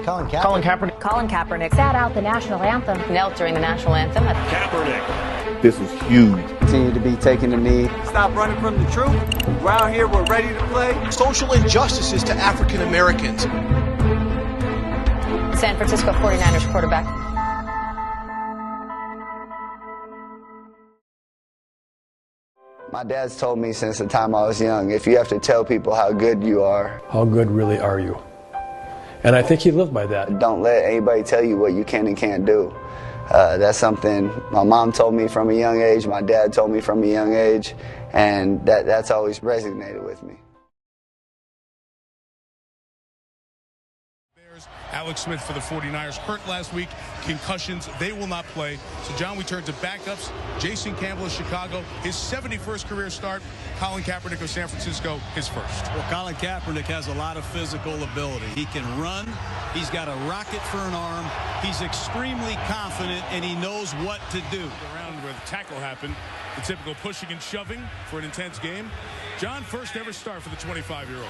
Colin Kaepernick sat out the national anthem. knelt during the national anthem. Kaepernick. This is huge. Continue to be taking the knee. Stop running from the truth. We're out here, we're ready to play. Social injustices to African Americans. San Francisco 49ers quarterback. My dad's told me since the time I was young, if you have to tell people how good you are. How good really are you? And I think he lived by that. Don't let anybody tell you what you can and can't do. That's something my mom told me from a young age, my dad told me from a young age, and that's always resonated with me. Alex Smith for the 49ers hurt last week, concussions, they will not play. So, John, we turn to backups. Jason Campbell of Chicago, his 71st career start. Colin Kaepernick of San Francisco, his first. Well, Colin Kaepernick has a lot of physical ability. He can run. He's got a rocket for an arm. He's extremely confident, and he knows what to do. Around where the tackle happened, the typical pushing and shoving for an intense game. John, first ever start for the 25-year-old.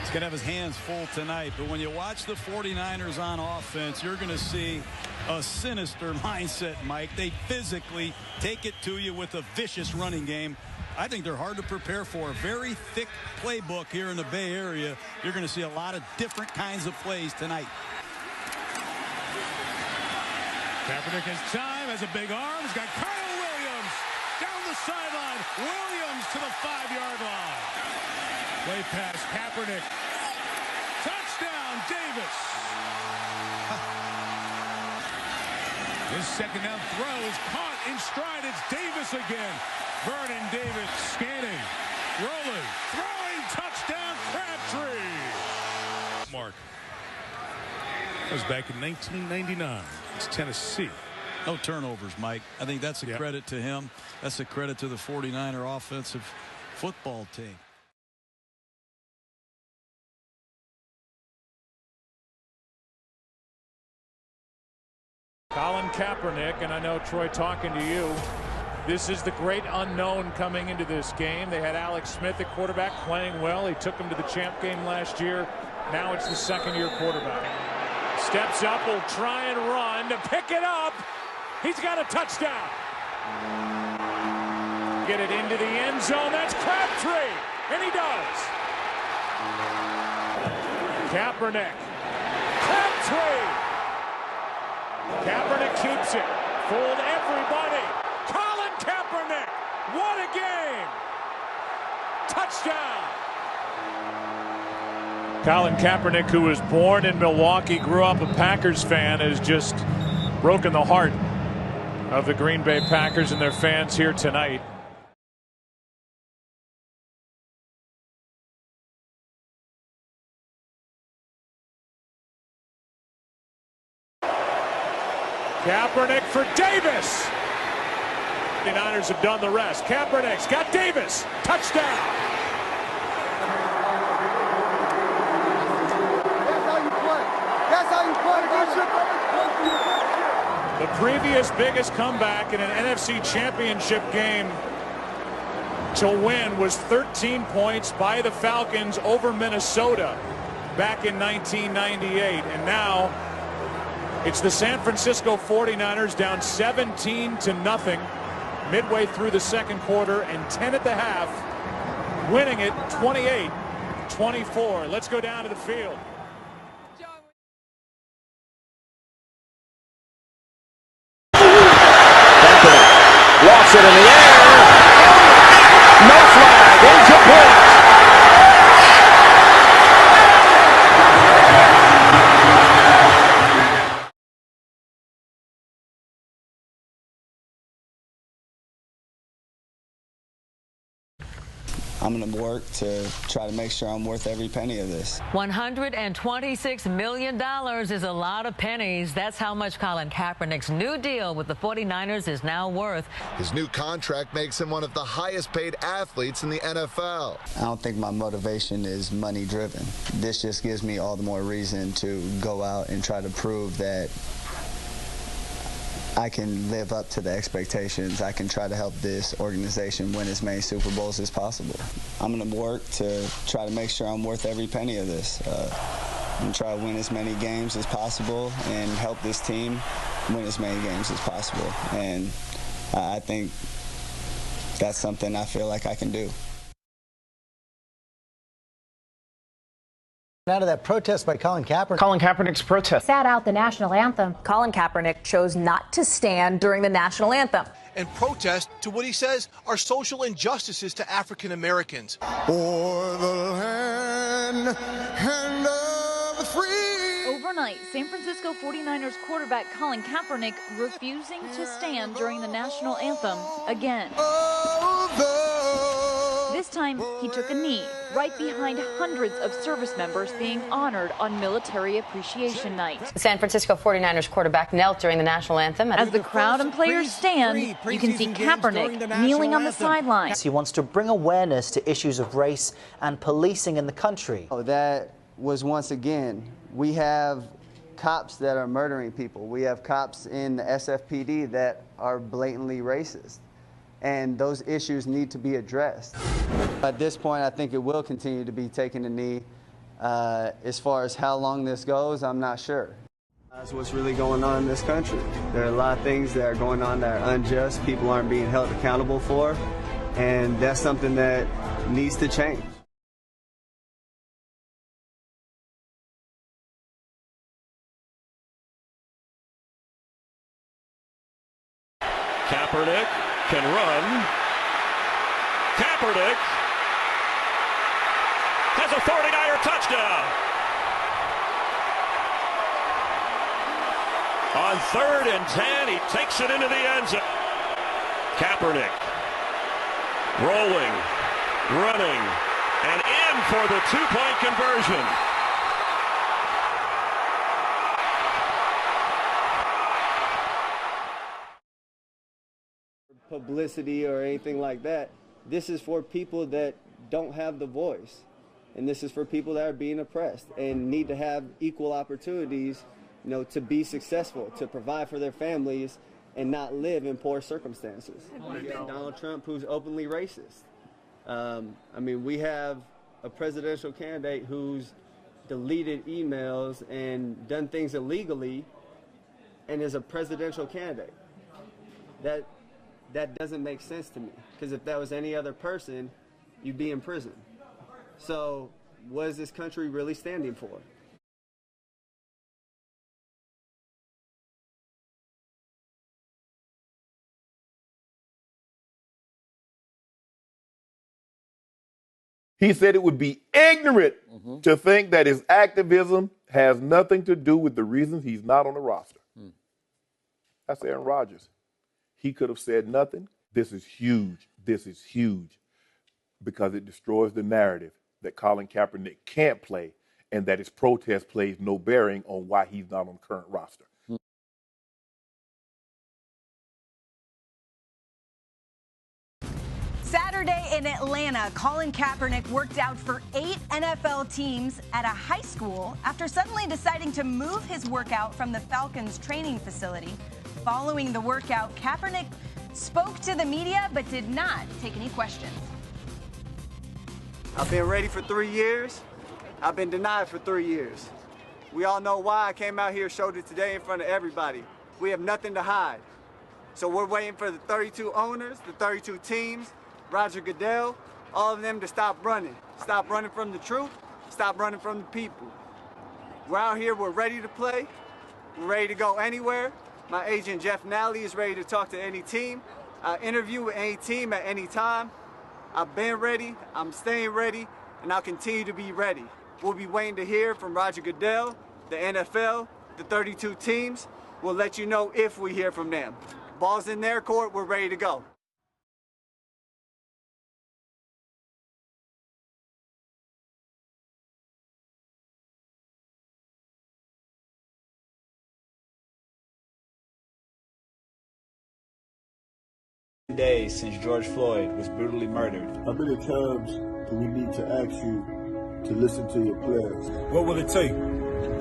He's going to have his hands full tonight, but when you watch the 49ers on offense, you're going to see a sinister mindset, Mike. They physically take it to you with a vicious running game. I think they're hard to prepare for. A very thick playbook here in the Bay Area. You're going to see a lot of different kinds of plays tonight. Kaepernick has time, has a big arm. He's got Kyle Williams down the sideline. Williams to the 5-yard line. Play pass, Kaepernick. Touchdown, Davis. His second down throw is caught in stride. It's Davis again. Vernon Davis scanning, rolling, throwing, touchdown, Crabtree. Mark. That was back in 1999. It's Tennessee. No turnovers, Mike. I think that's a credit to him. That's a credit to the 49er offensive football team. Colin Kaepernick, and I know, Troy, talking to you, this is the great unknown coming into this game. They had Alex Smith at quarterback playing well. He took him to the champ game last year. Now it's the second-year quarterback. Steps up, will try and run to pick it up. He's got a touchdown. Get it into the end zone. That's Crabtree, and he does. Kaepernick. Crabtree. Kaepernick keeps it. Fooled everybody. Colin Kaepernick. What a game. Touchdown. Colin Kaepernick, who was born in Milwaukee, grew up a Packers fan, has just broken the heart of the Green Bay Packers and their fans here tonight. Kaepernick for Davis. The Niners have done the rest. Kaepernick's got Davis. Touchdown. That's how you play. The previous biggest comeback in an NFC Championship game to win was 13 points by the Falcons over Minnesota back in 1998. And now it's the San Francisco 49ers down 17-0 midway through the second quarter and 10 at the half, winning it 28-24. Let's go down to the field. Lost it in the air. No flag. Incomplete. I'm going to work to try to make sure I'm worth every penny of this. $126 million is a lot of pennies. That's how much Colin Kaepernick's new deal with the 49ers is now worth. His new contract makes him one of the highest paid athletes in the NFL. I don't think my motivation is money driven. This just gives me all the more reason to go out and try to prove that I can live up to the expectations. I can try to help this organization win as many Super Bowls as possible. I'm going to work to try to make sure I'm worth every penny of this. I'm going to try to win as many games as possible and help this team win as many games as possible. And I think that's something I feel like I can do. Out of that protest by Colin Kaepernick. Colin Kaepernick's protest sat out the national anthem. Colin Kaepernick chose not to stand during the national anthem. And protest to what he says are social injustices to African Americans. For the land and of the free. Overnight, San Francisco 49ers quarterback Colin Kaepernick refusing to stand during the national anthem again. This time, he took a knee right behind hundreds of service members being honored on Military Appreciation Night. The San Francisco 49ers quarterback knelt during the national anthem. As the crowd and players stand, you can see Kaepernick kneeling on the sidelines. He wants to bring awareness to issues of race and policing in the country. That was, once again, we have cops that are murdering people. We have cops in the SFPD that are blatantly racist. And those issues need to be addressed. At this point, I think it will continue to be taking a knee. As far as how long this goes, I'm not sure. That's what's really going on in this country. There are a lot of things that are going on that are unjust, people aren't being held accountable for, and that's something that needs to change. Kaepernick can run. Kaepernick has a 49er touchdown. On 3rd and 10, he takes it into the end zone. Kaepernick rolling, running, and in for the two-point conversion. Publicity or anything like that. This is for people that don't have the voice, and this is for people that are being oppressed and need to have equal opportunities, you know, to be successful, to provide for their families and not live in poor circumstances. Donald Trump, who's openly racist. I mean, we have a presidential candidate who's deleted emails and done things illegally and is a presidential candidate. That doesn't make sense to me, because if that was any other person, you'd be in prison. So what is this country really standing for? He said it would be ignorant to think that his activism has nothing to do with the reasons he's not on the roster. That's Aaron Rodgers. He could have said nothing. This is huge. This is huge because it destroys the narrative that Colin Kaepernick can't play and that his protest plays no bearing on why he's not on the current roster. Saturday in Atlanta, Colin Kaepernick worked out for 8 NFL teams at a high school after suddenly deciding to move his workout from the Falcons training facility. Following the workout, Kaepernick spoke to the media but did not take any questions. I've been ready for 3 years. I've been denied for 3 years. We all know why I came out here, showed it today in front of everybody. We have nothing to hide. So we're waiting for the 32 owners, the 32 teams, Roger Goodell, all of them to stop running. Stop running from the truth, stop running from the people. We're out here, we're ready to play. We're ready to go anywhere. My agent, Jeff Nally, is ready to talk to any team, interview with any team at any time. I've been ready, I'm staying ready, and I'll continue to be ready. We'll be waiting to hear from Roger Goodell, the NFL, the 32 teams. We'll let you know if we hear from them. Ball's in their court, we're ready to go. Days since George Floyd was brutally murdered. How many times do we need to ask you to listen to your players? What will it take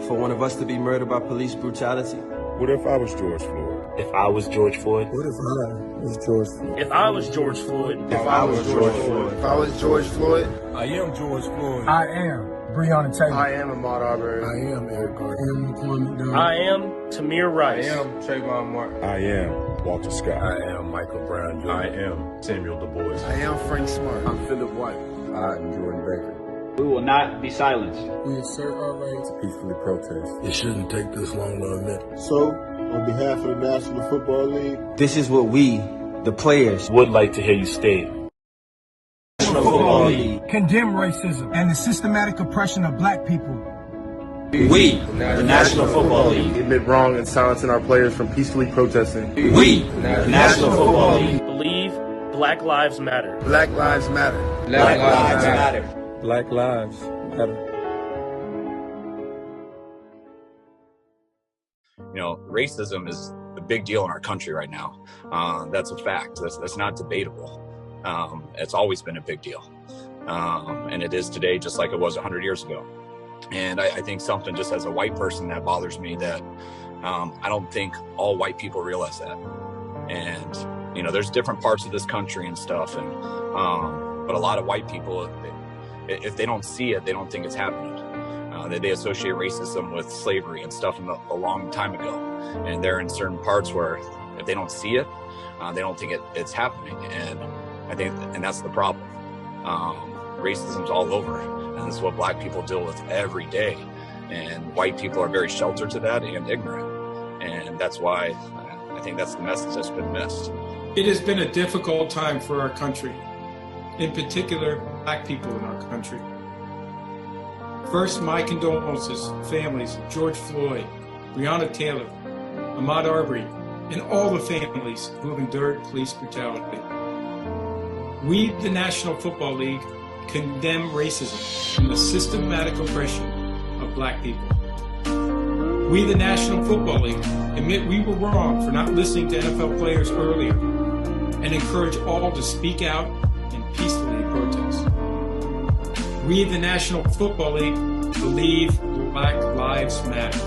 for one of us to be murdered by police brutality? What if I was George Floyd? If I was George Floyd? What if I was George Floyd? If I was George Floyd? If I was George Floyd? If I was George Floyd? I am George Floyd. I am Breonna Taylor. I am Ahmaud Arbery. I am Eric Garner. I am Kwame McDonald. I am Tamir Rice. I am Trayvon Martin. I am Walter Scott. I am Michael Brown Jr. I am Samuel Du Bois. I am Frank Smart. I'm Philip White. I am Jordan Baker. We will not be silenced. We assert our right to peacefully protest. It shouldn't take this long to admit. So, on behalf of the National Football League, This is what we, the players, would like to hear you state. National Football League, condemn racism and the systematic oppression of black people. we, the National Football League, admit wrong in silencing our players from peacefully protesting. we, the National Football League, Believe Black Lives Matter. Black Lives Matter. Black Lives Matter. Black Lives Matter. You know, racism is a big deal in our country right now. That's a fact. That's not debatable. It's always been a big deal. And it is today, just like it was 100 years ago. And I think something just as a white person that bothers me that I don't think all white people realize that. And, you know, there's different parts of this country and stuff. And but a lot of white people, if they don't see it, they don't think it's happening. They associate racism with slavery and stuff a long time ago. And they're in certain parts where if they don't see it, they don't think it's happening. And I think, and that's the problem. Racism's all over. And this is what black people deal with every day. And white people are very sheltered to that and ignorant. And that's why I think that's the message that's been missed. It has been a difficult time for our country, in particular, black people in our country. First, my condolences to families of George Floyd, Breonna Taylor, Ahmaud Arbery, and all the families who have endured police brutality. We, the National Football League, condemn racism and the systematic oppression of black people. We, the National Football League, admit we were wrong for not listening to NFL players earlier and encourage all to speak out and peacefully protest. We, the National Football League, believe Black Lives Matter.